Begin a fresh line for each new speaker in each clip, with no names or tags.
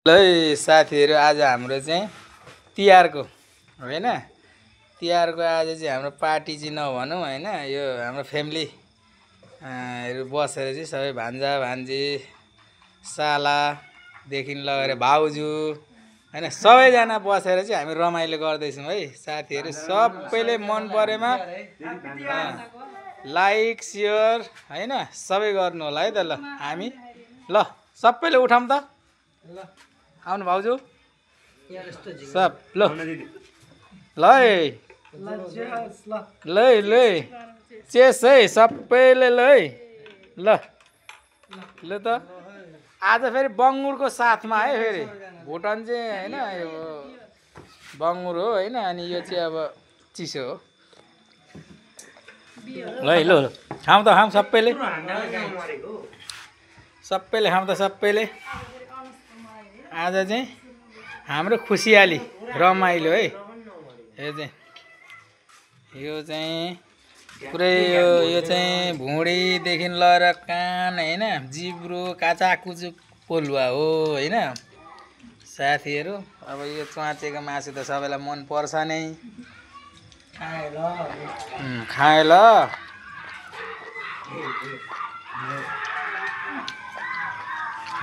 ल साथीहरू आज हाम्रो चाहिँ तिहारको होइन तिहारको आज चाहिँ हाम्रो पार्टी चाहिँ नभनौँ होइन यो हाम्रो फ्यामिली हरू बसेर चाहिँ सबै भान्जा भान्जी सालादेखि लगेर भाउजू होइन सबैजना बसेर चाहिँ हामी रमाइलो गर्दैछौँ है साथीहरू सबैले मन परेमा लाइक सेयर होइन सबै गर्नु होला है त ल हामी ल सबैले उठाउँ त ल आउनु भाउजू सब ल ल ल ल चेस है सबैले ल ल ल त आज फेरि बङ्गुरको साथमा है फेरि भुटान चाहिँ होइन यो बङ्गुर हो होइन अनि यो चाहिँ अब चिसो हो ल ल खाउँ त खाउँ सबैले सबैले खाउँ त सबैले आज चाहिँ हाम्रो खुसियाली रमाइलो है यो चाहिँ पुरै यो चाहिँ भुँडीदेखि लगेर कान होइन जिब्रो काचाकुचु पोलुवा हो होइन साथीहरू अब यो च्वाचेको मासु त सबैलाई मन पर्छ नै खाए ल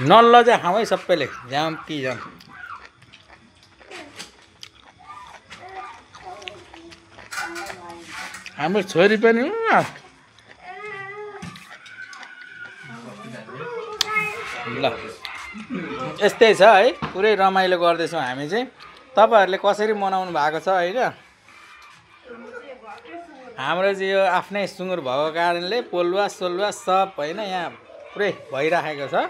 नल्लो चाहिँ खाउँ है सबैले जाम कि जाम हाम्रो छोरी पनि ल यस्तै छ है पुरै रमाइलो गर्दैछौँ हामी चाहिँ तपाईँहरूले कसरी मनाउनु भएको छ होइन हाम्रो चाहिँ यो आफ्नै सुँगुर भएको कारणले पोलुवा सोलुवा सब होइन यहाँ पुरै भइराखेको छ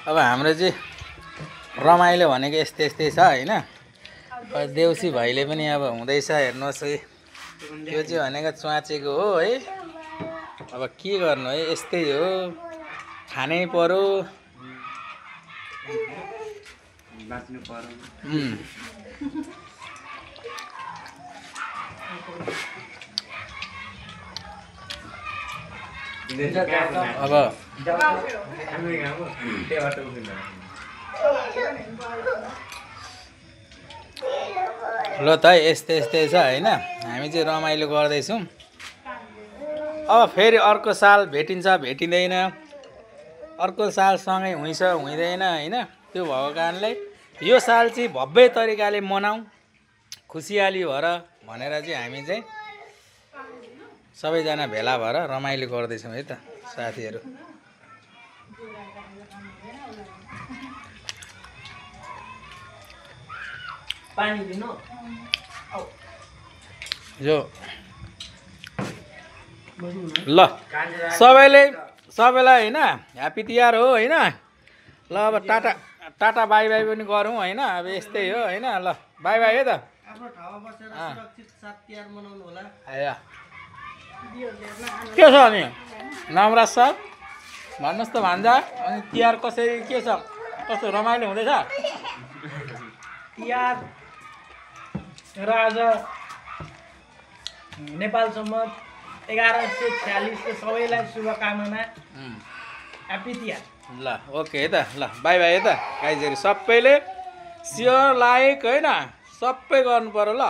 अब हाम्रो चाहिँ रमाइलो भनेको यस्तै यस्तै छ होइन देउसी भाइले पनि अब हुँदैछ हेर्नुहोस् है यो चाहिँ भनेको च्वाचेको हो है अब के गर्नु है यस्तै हो खानै पर्यो अब ल त यस्तै यस्तै छ होइन हामी चाहिँ रमाइलो गर्दैछौँ अब फेरि अर्को साल भेटिन्छ भेटिँदैन अर्को साल सँगै हुँइछ हुँदैन होइन त्यो भएको कारणले यो साल चाहिँ भव्य तरिकाले मनाऊँ खुसियाली भएर भनेर चाहिँ हामी चाहिँ सबैजना भेला भएर रमाइलो गर्दैछौँ है त साथीहरू पानी दिनु यो ल सबैलाई होइन ह्याप्पी तिहार हो होइन ल अब टाटा टाटा बाई बाई पनि गरौँ होइन अब यस्तै हो होइन ल बाई बाई है त के छ अनि नवराज सर भन्नुहोस् त भान्जा अनि तिहार कसरी के छ कस्तो रमाइलो हुँदैछ
तिहार र आज नेपालसम्म 1146 सबैलाई शुभकामना ह्याप्पी तिहार
ल ओके है त ल बाई बाई है त गाइजहरू सबैले सेयर लाइक होइन सबै गर्नु पर्यो ल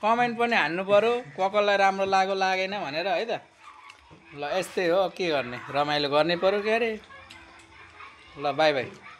कमेन्ट पनि हान्नु पर्यो कसलाई राम्रो लाग्यो लागेन भनेर है त ल यस्तै हो के गर्ने रमाइलो गर्नै पर्यो के अरे ल बाई बाई